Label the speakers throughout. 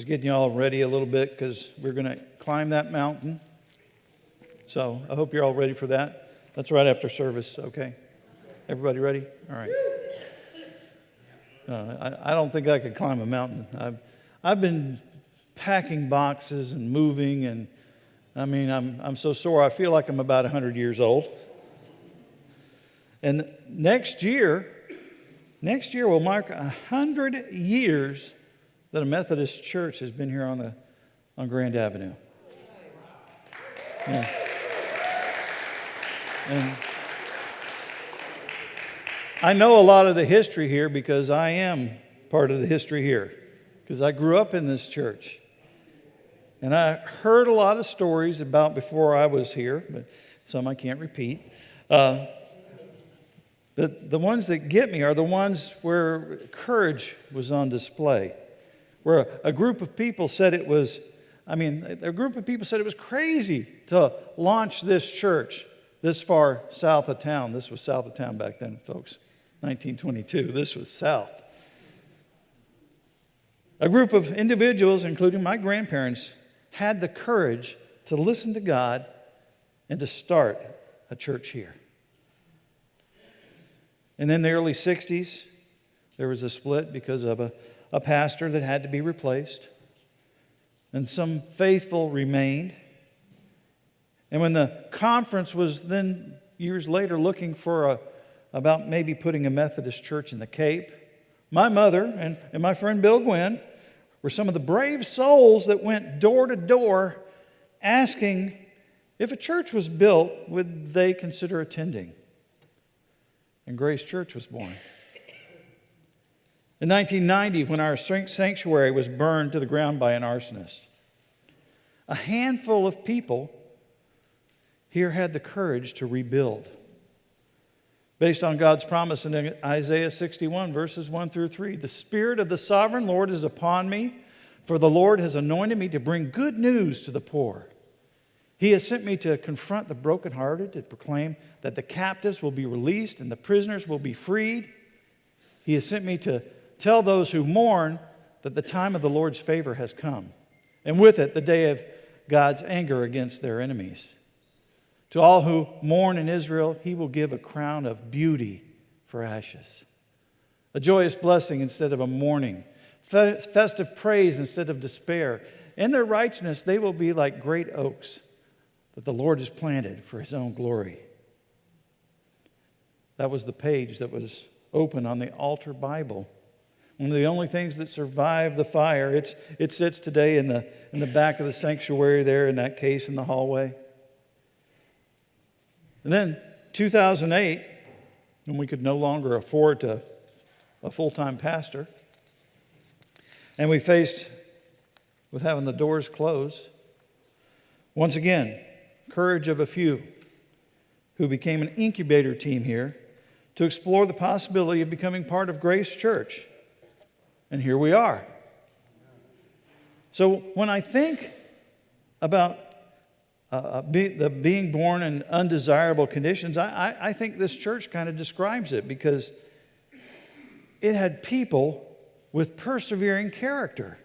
Speaker 1: getting you all ready a little bit because we're going to climb that mountain. So I hope you're all ready for that. That's right after service, okay? Everybody ready? All right. I don't think I could climb a mountain. I've been packing boxes and moving, and I mean, I'm so sore. I feel like I'm about 100 years old. And next year will mark 100 years that a Methodist church has been here on Grand Avenue. Yeah. And I know a lot of the history here because I am part of the history here, because I grew up in this church. And I heard a lot of stories about before I was here, but some I can't repeat. But the ones that get me are the ones where courage was on display, where a group of people said it was crazy to launch this church this far south of town. This was south of town back then, folks. 1922. This was south. A group of individuals, including my grandparents, had the courage to listen to God and to start a church here. And in the early 60s, there was a split because of a pastor that had to be replaced. And some faithful remained. And when the conference was then years later looking for about maybe putting a Methodist church in the Cape, my mother and my friend Bill Gwynn were some of the brave souls that went door to door asking if a church was built, would they consider attending? And Grace Church was born. In 1990, when our sanctuary was burned to the ground by an arsonist, a handful of people here had the courage to rebuild. Based on God's promise in Isaiah 61, verses 1 through 3, the Spirit of the Sovereign Lord is upon me, for the Lord has anointed me to bring good news to the poor. He has sent me to confront the brokenhearted, to proclaim that the captives will be released and the prisoners will be freed. He has sent me to tell those who mourn that the time of the Lord's favor has come, and with it the day of God's anger against their enemies. To all who mourn in Israel, He will give a crown of beauty for ashes, a joyous blessing instead of a mourning, festive praise instead of despair. In their righteousness they will be like great oaks that the Lord has planted for His own glory. That was the page that was open on the altar Bible. One of the only things that survived the fire. It sits today in the back of the sanctuary there, in that case in the hallway. And then 2008, when we could no longer afford a full-time pastor, and we faced with having the doors closed, once again, courage of a few who became an incubator team here to explore the possibility of becoming part of Grace Church. And here we are. So when I think about being born in undesirable conditions, I think this church kind of describes it, because it had people with persevering character.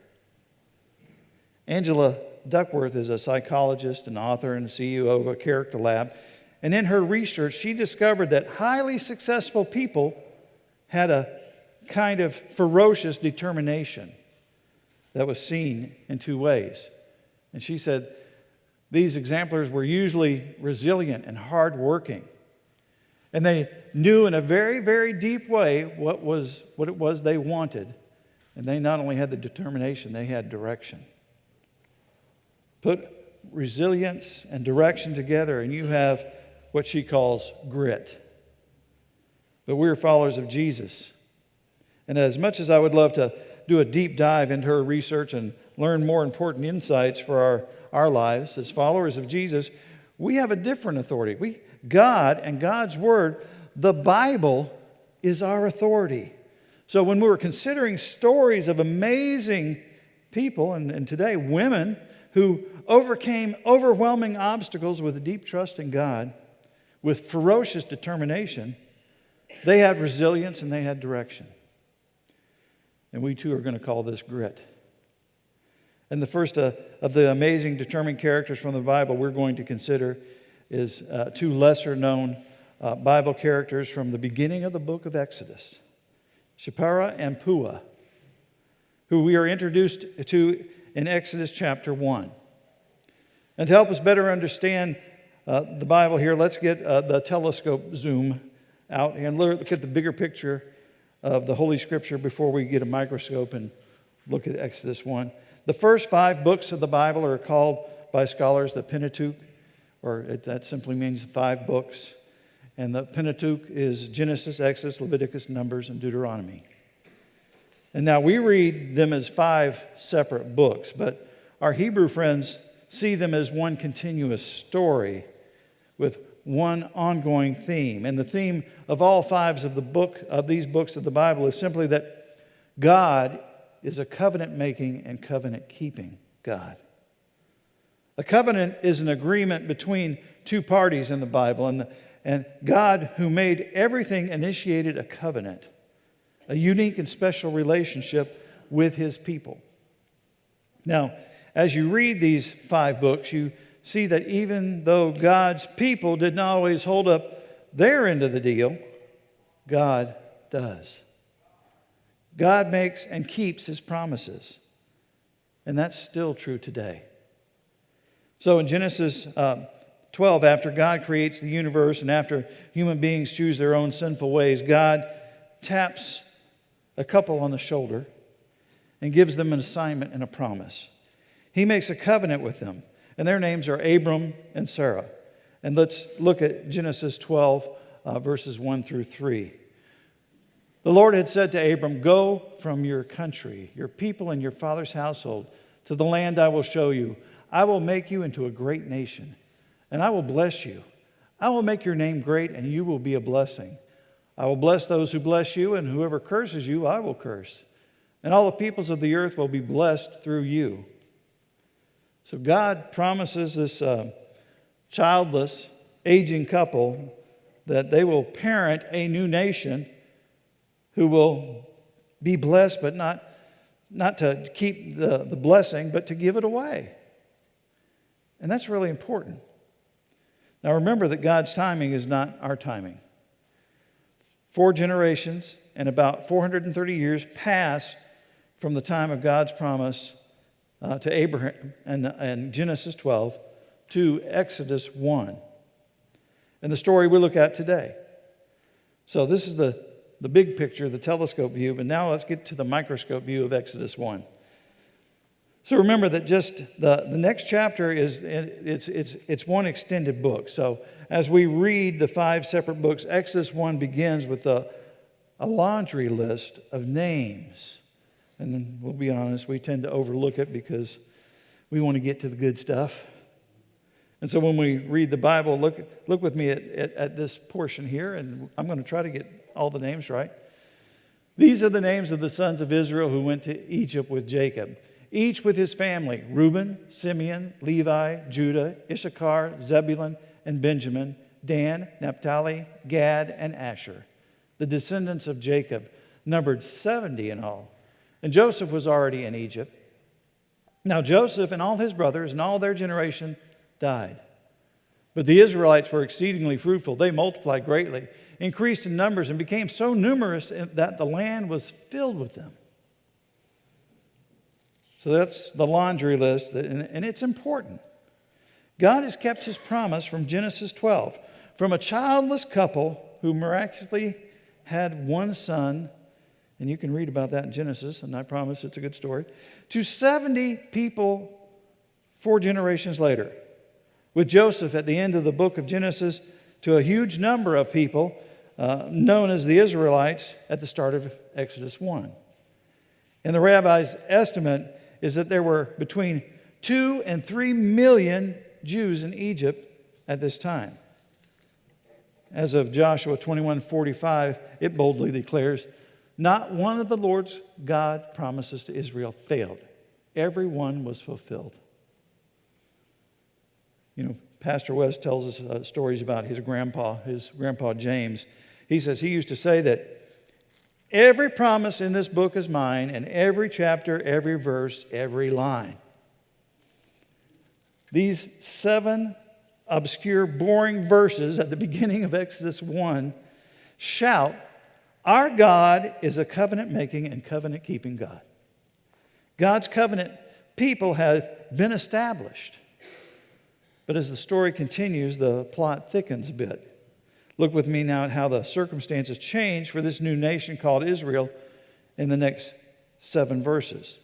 Speaker 1: Angela Duckworth is a psychologist and author and CEO of a character lab. And in her research, she discovered that highly successful people had a kind of ferocious determination that was seen in two ways. And she said these exemplars were usually resilient and hardworking. And they knew in a very, very deep way what it was they wanted. And they not only had the determination, they had direction. Put resilience and direction together, and you have what she calls grit. But we're followers of Jesus. And as much as I would love to do a deep dive into her research and learn more important insights for our lives as followers of Jesus, we have a different authority. God and God's Word, the Bible, is our authority. So when we were considering stories of amazing people, and today women who overcame overwhelming obstacles with a deep trust in God, with ferocious determination, they had resilience and they had direction. And we too are going to call this grit. And the first of the amazing determined characters from the Bible we're going to consider is two lesser-known Bible characters from the beginning of the book of Exodus, Shiphrah and Puah, who we are introduced to in Exodus chapter 1. And to help us better understand the Bible here, let's get the telescope zoom out and look at the bigger picture of the Holy Scripture before we get a microscope and look at Exodus 1. The first 5 books of the Bible are called by scholars the Pentateuch, that simply means 5 books. And the Pentateuch is Genesis, Exodus, Leviticus, Numbers, and Deuteronomy. And now we read them as 5 separate books, but our Hebrew friends see them as one continuous story with one ongoing theme. And the theme of all 5 of these books of the Bible is simply that God is a covenant-making and covenant-keeping God. A covenant is an agreement between 2 parties in the Bible, and God, who made everything, initiated a covenant, a unique and special relationship with His people. Now, as you read these 5 books, you see that even though God's people did not always hold up their end of the deal, God does. God makes and keeps His promises. And that's still true today. So in Genesis 12, after God creates the universe and after human beings choose their own sinful ways, God taps a couple on the shoulder and gives them an assignment and a promise. He makes a covenant with them, and their names are Abram and Sarah. And let's look at Genesis 12, verses 1 through 3. The Lord had said to Abram, "Go from your country, your people, and your father's household to the land I will show you. I will make you into a great nation, and I will bless you. I will make your name great, and you will be a blessing. I will bless those who bless you, and whoever curses you, I will curse. And all the peoples of the earth will be blessed through you." So God promises this childless, aging couple that they will parent a new nation who will be blessed, but not to keep the blessing, but to give it away. And that's really important. Now remember that God's timing is not our timing. 4 generations and about 430 years pass from the time of God's promise to Abraham and Genesis 12 to Exodus 1. And the story we look at today. So this is the big picture, the telescope view, but now let's get to the microscope view of Exodus 1. So remember that just the next chapter it's one extended book. So as we read the 5 separate books, Exodus 1 begins with a laundry list of names. And we'll be honest, we tend to overlook it because we want to get to the good stuff. And so when we read the Bible, look with me at this portion here, and I'm going to try to get all the names right. These are the names of the sons of Israel who went to Egypt with Jacob, each with his family: Reuben, Simeon, Levi, Judah, Issachar, Zebulun, and Benjamin, Dan, Naphtali, Gad, and Asher. The descendants of Jacob numbered 70 in all. And Joseph was already in Egypt. Now Joseph and all his brothers and all their generation died. But the Israelites were exceedingly fruitful. They multiplied greatly, increased in numbers, and became so numerous that the land was filled with them. So that's the laundry list, and it's important. God has kept His promise from Genesis 12. From a childless couple who miraculously had one son, and you can read about that in Genesis, and I promise it's a good story, to 70 people 4 generations later. With Joseph at the end of the book of Genesis, to a huge number of people known as the Israelites at the start of Exodus 1. And the rabbi's estimate is that there were between 2 and 3 million Jews in Egypt at this time. As of Joshua 21:45, it boldly declares, "Not one of the Lord's God promises to Israel failed. Every one was fulfilled." You know, Pastor West tells us stories about his grandpa James. He says he used to say that every promise in this book is mine, and every chapter, every verse, every line. These 7 obscure, boring verses at the beginning of Exodus 1 shout, our God is a covenant-making and covenant-keeping God. God's covenant people have been established. But as the story continues, the plot thickens a bit. Look with me now at how the circumstances change for this new nation called Israel in the next 7 verses.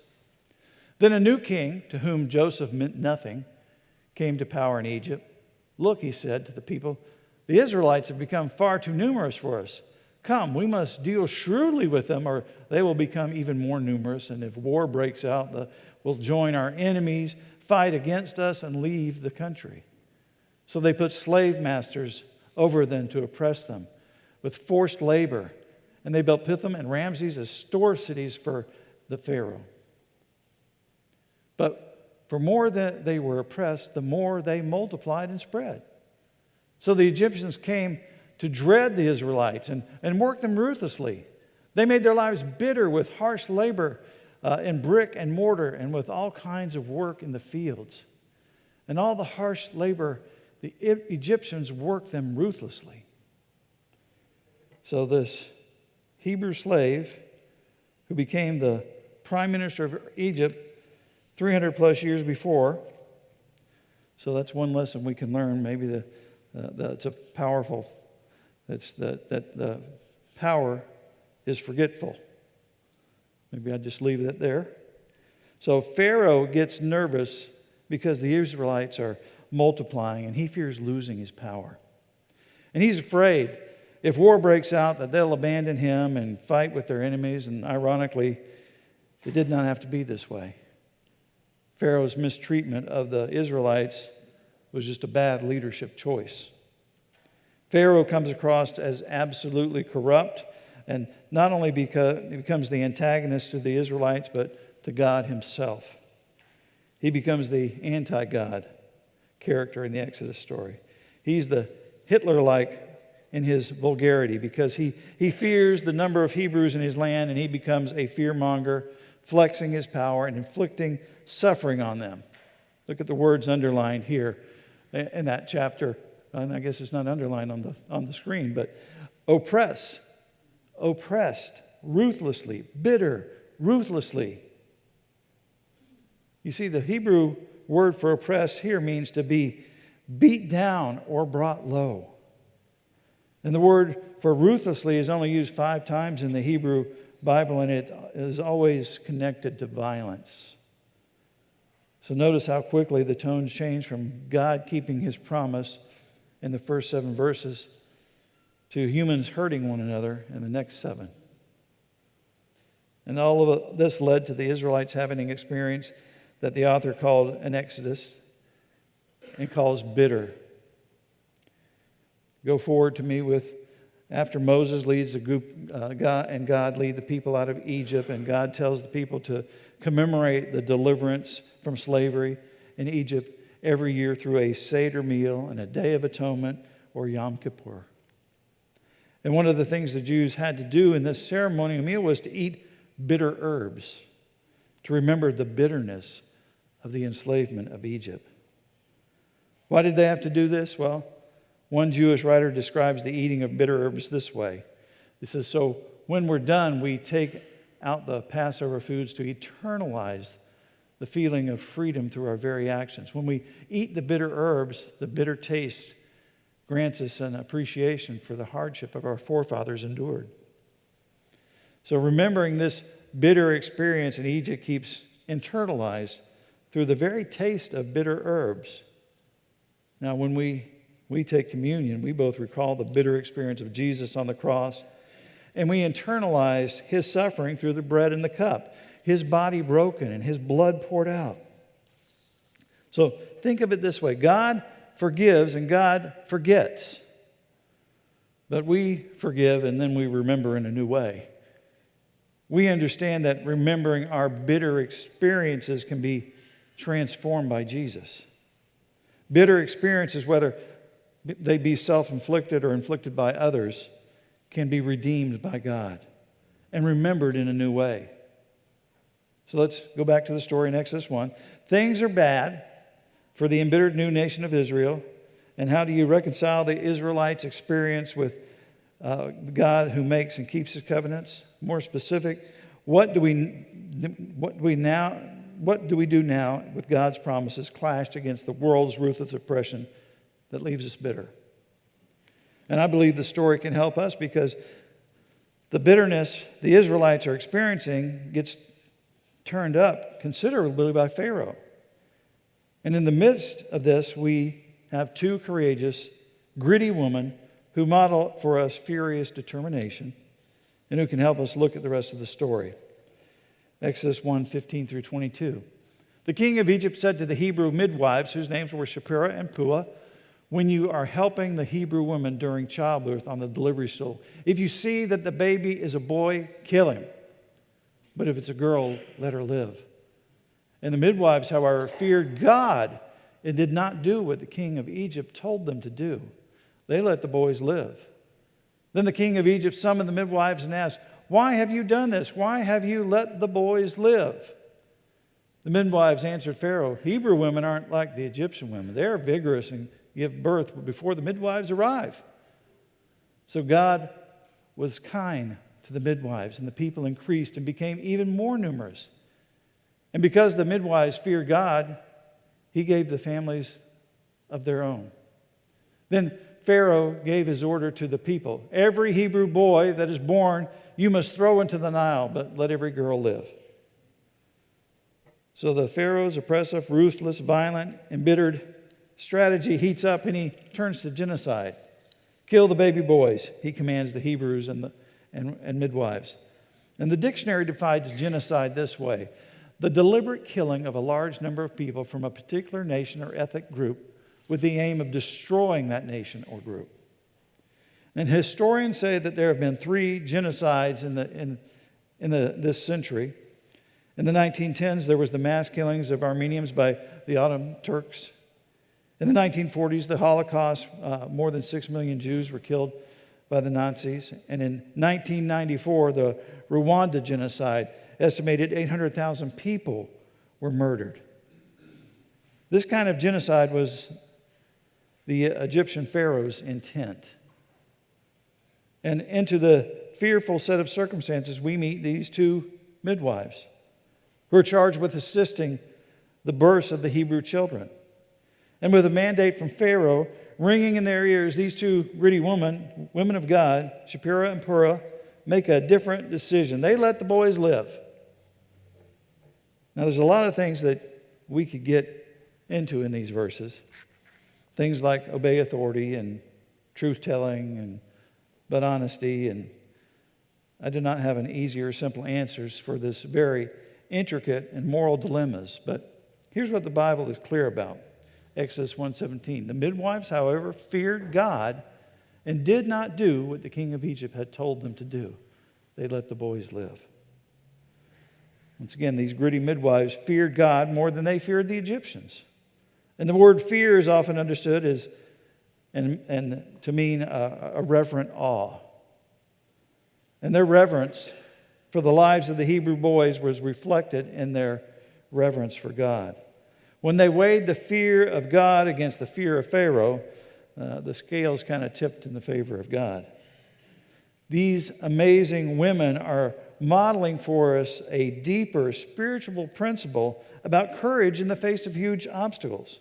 Speaker 1: Then a new king, to whom Joseph meant nothing, came to power in Egypt. Look, he said to the people, the Israelites have become far too numerous for us. Come, we must deal shrewdly with them, or they will become even more numerous. And if war breaks out, we'll join our enemies, fight against us, and leave the country. So they put slave masters over them to oppress them with forced labor. And they built Pithom and Ramses as store cities for the Pharaoh. But for more that they were oppressed, the more they multiplied and spread. So the Egyptians came to dread the Israelites and work them ruthlessly. They made their lives bitter with harsh labor in brick and mortar and with all kinds of work in the fields. And all the harsh labor, the Egyptians worked them ruthlessly. So this Hebrew slave who became the prime minister of Egypt 300 plus years before, so that's one lesson we can learn. Maybe that's a powerful, that the power is forgetful. Maybe I'll just leave it there. So Pharaoh gets nervous because the Israelites are multiplying and he fears losing his power. And he's afraid if war breaks out that they'll abandon him and fight with their enemies. And ironically, it did not have to be this way. Pharaoh's mistreatment of the Israelites was just a bad leadership choice. Pharaoh comes across as absolutely corrupt, and not only because he becomes the antagonist to the Israelites, but to God himself. He becomes the anti-God character in the Exodus story. He's the Hitler-like in his vulgarity because he fears the number of Hebrews in his land, and he becomes a fearmonger, flexing his power and inflicting suffering on them. Look at the words underlined here in that chapter. And I guess it's not underlined on the screen, but oppressed, ruthlessly, bitter, ruthlessly. You see, the Hebrew word for oppressed here means to be beat down or brought low. And the word for ruthlessly is only used 5 times in the Hebrew Bible, and it is always connected to violence. So notice how quickly the tones change from God keeping his promise in the first 7 verses to humans hurting one another in the next 7. And all of this led to the Israelites having an experience that the author called an exodus and calls bitter. Go forward to me with, after Moses leads the group, God lead the people out of Egypt, and God tells the people to commemorate the deliverance from slavery in Egypt every year through a Seder meal and a Day of Atonement or Yom Kippur. And one of the things the Jews had to do in this ceremonial meal was to eat bitter herbs to remember the bitterness of the enslavement of Egypt. Why did they have to do this? Well, one Jewish writer describes the eating of bitter herbs this way. He says, so when we're done, we take out the Passover foods to eternalize the feeling of freedom through our very actions. When we eat the bitter herbs, the bitter taste grants us an appreciation for the hardship of our forefathers endured. So remembering this bitter experience in Egypt keeps internalized through the very taste of bitter herbs. Now, when we take communion, we both recall the bitter experience of Jesus on the cross, and we internalize his suffering through the bread and the cup, his body broken and his blood poured out. So think of it this way. God forgives and God forgets. But we forgive and then we remember in a new way. We understand that remembering our bitter experiences can be transformed by Jesus. Bitter experiences, whether they be self-inflicted or inflicted by others, can be redeemed by God and remembered in a new way. So let's go back to the story in Exodus 1. Things are bad for the embittered new nation of Israel? And how do you reconcile the Israelites' experience with God who makes and keeps his covenants? More specific, what do we do now with God's promises clashed against the world's ruthless oppression that leaves us bitter? And I believe the story can help us, because the bitterness the Israelites are experiencing gets turned up considerably by Pharaoh. And in the midst of this, we have two courageous, gritty women who model for us furious determination and who can help us look at the rest of the story. Exodus 1:15 through 22. The king of Egypt said to the Hebrew midwives, whose names were Shiphrah and Puah, when you are helping the Hebrew women during childbirth on the delivery stool, if you see that the baby is a boy, kill him. But if it's a girl, let her live. And the midwives, however, feared God and did not do what the king of Egypt told them to do. They let the boys live. Then the king of Egypt summoned the midwives and asked, "Why have you done this? Why have you let the boys live?" The midwives answered Pharaoh, "Hebrew women aren't like the Egyptian women. They are vigorous and give birth before the midwives arrive." So God was kind to the midwives, and the people increased and became even more numerous. And because the midwives feared God, he gave the families of their own. Then Pharaoh gave his order to the people, "Every Hebrew boy that is born you must throw into the Nile, but let every girl live." So the Pharaoh's oppressive, ruthless, violent, embittered strategy heats up, and he turns to genocide. "Kill the baby boys," he commands the Hebrews and midwives. And the dictionary defines genocide this way: the deliberate killing of a large number of people from a particular nation or ethnic group with the aim of destroying that nation or group. And historians say that there have been 3 genocides in this century. In the 1910s, there was the mass killings of Armenians by the Ottoman Turks. In the 1940s, the Holocaust, more than 6 million Jews were killed by the Nazis. And in 1994, the Rwanda genocide, estimated 800,000 people were murdered. This kind of genocide was the Egyptian Pharaoh's intent. And into the fearful set of circumstances, we meet these 2 midwives who are charged with assisting the births of the Hebrew children. And with a mandate from Pharaoh ringing in their ears, these 2 gritty women of God, Shiphrah and Puah, make a different decision. They let the boys live. Now, there's a lot of things that we could get into in these verses. Things like obey authority and truth-telling, but honesty. And I do not have an easy or simple answers for this very intricate and moral dilemmas. But here's what the Bible is clear about. Exodus 1:17. The midwives, however, feared God and did not do what the king of Egypt had told them to do. They let the boys live. Once again, these gritty midwives feared God more than they feared the Egyptians. And the word fear is often understood as and to mean a reverent awe. And their reverence for the lives of the Hebrew boys was reflected in their reverence for God. When they weighed the fear of God against the fear of Pharaoh, the scales kind of tipped in the favor of God. These amazing women are modeling for us a deeper spiritual principle about courage in the face of huge obstacles.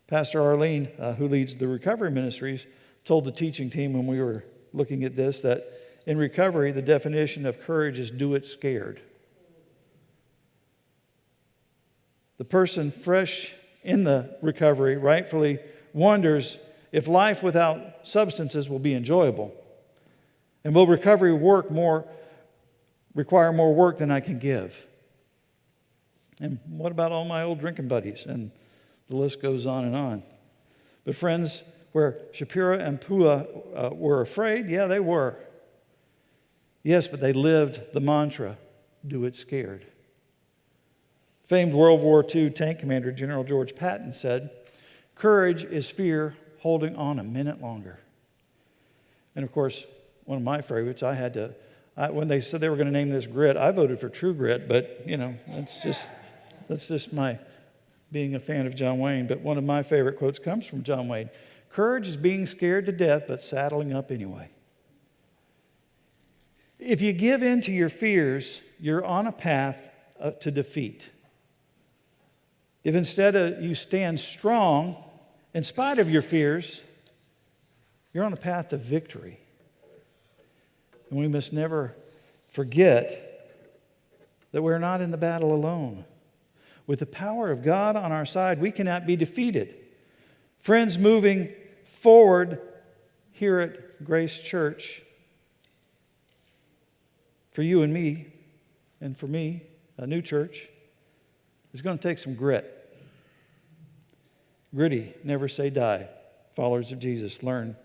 Speaker 1: Pastor Arlene, who leads the recovery ministries, told the teaching team when we were looking at this that in recovery, the definition of courage is do it scared. The person fresh in the recovery rightfully wonders if life without substances will be enjoyable. And will recovery require more work than I can give? And what about all my old drinking buddies? And the list goes on and on. But friends, where Shiphrah and Puah were afraid, yeah, they were. Yes, but they lived the mantra, do it scared. Famed World War II tank commander General George Patton said, "Courage is fear holding on a minute longer." And of course, one of my favorites, when they said they were going to name this grit, I voted for True Grit, but that's just my being a fan of John Wayne, but one of my favorite quotes comes from John Wayne. Courage is being scared to death, but saddling up anyway. If you give in to your fears, you're on a path to defeat. If instead you stand strong in spite of your fears, you're on a path to victory. And we must never forget that we're not in the battle alone. With the power of God on our side, we cannot be defeated. Friends, moving forward here at Grace Church, for you and me, and for me, a new church, is going to take some grit. Gritty, never say die. Followers of Jesus learn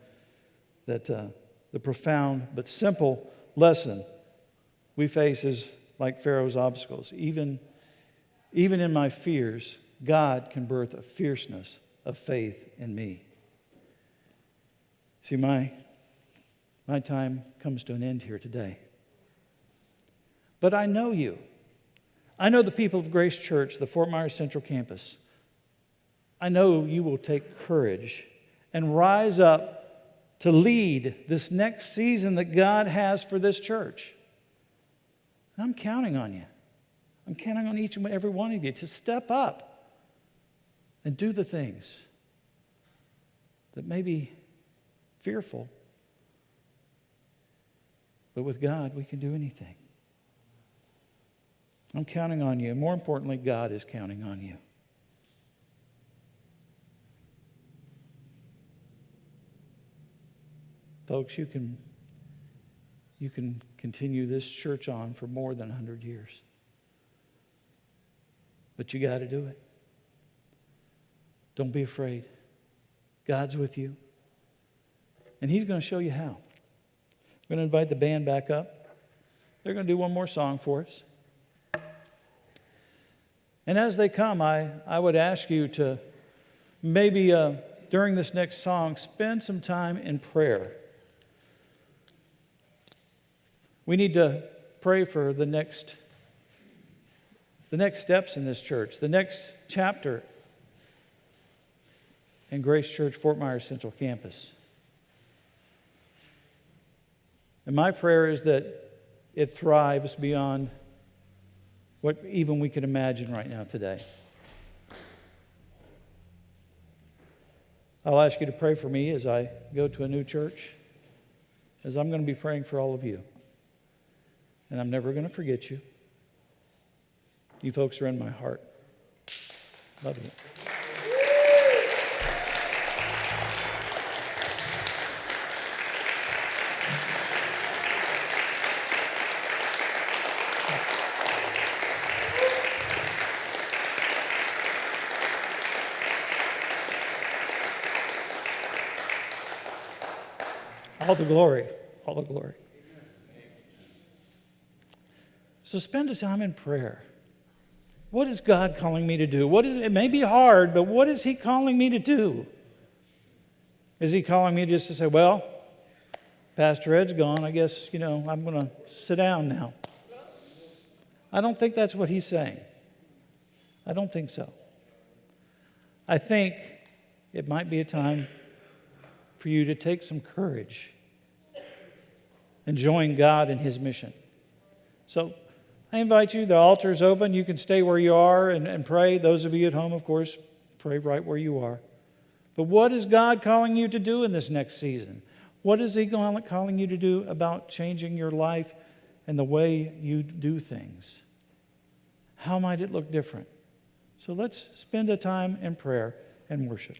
Speaker 1: that the profound but simple lesson we face is like Pharaoh's obstacles. Even in my fears, God can birth a fierceness of faith in me. See, my time comes to an end here today. But I know you. I know the people of Grace Church, the Fort Myers Central Campus. I know you will take courage and rise up to lead this next season that God has for this church. And I'm counting on you. I'm counting on each and every one of you to step up and do the things that may be fearful, but with God we can do anything. I'm counting on you. And more importantly, God is counting on you. Folks, you can continue this church on for more than 100 years. But you got to do it. Don't be afraid. God's with you. And He's going to show you how. I'm going to invite the band back up. They're going to do one more song for us. And as they come, I would ask you to maybe during this next song, spend some time in prayer. We need to pray for the next steps in this church, the next chapter in Grace Church, Fort Myers Central Campus. And my prayer is that it thrives beyond what even we can imagine right now today. I'll ask you to pray for me as I go to a new church, as I'm going to be praying for all of you. And I'm never going to forget you. You folks are in my heart. Love you. All the glory, all the glory. So spend a time in prayer. What is God calling me to do? It may be hard, but what is He calling me to do? Is He calling me just to say, well, Pastor Ed's gone, I guess, I'm going to sit down now. I don't think that's what He's saying. I don't think so. I think it might be a time for you to take some courage and join God in His mission. So I invite you, the altar is open. You can stay where you are and pray. Those of you at home, of course, pray right where you are. But what is God calling you to do in this next season? What is He calling you to do about changing your life and the way you do things? How might it look different? So let's spend a time in prayer and worship.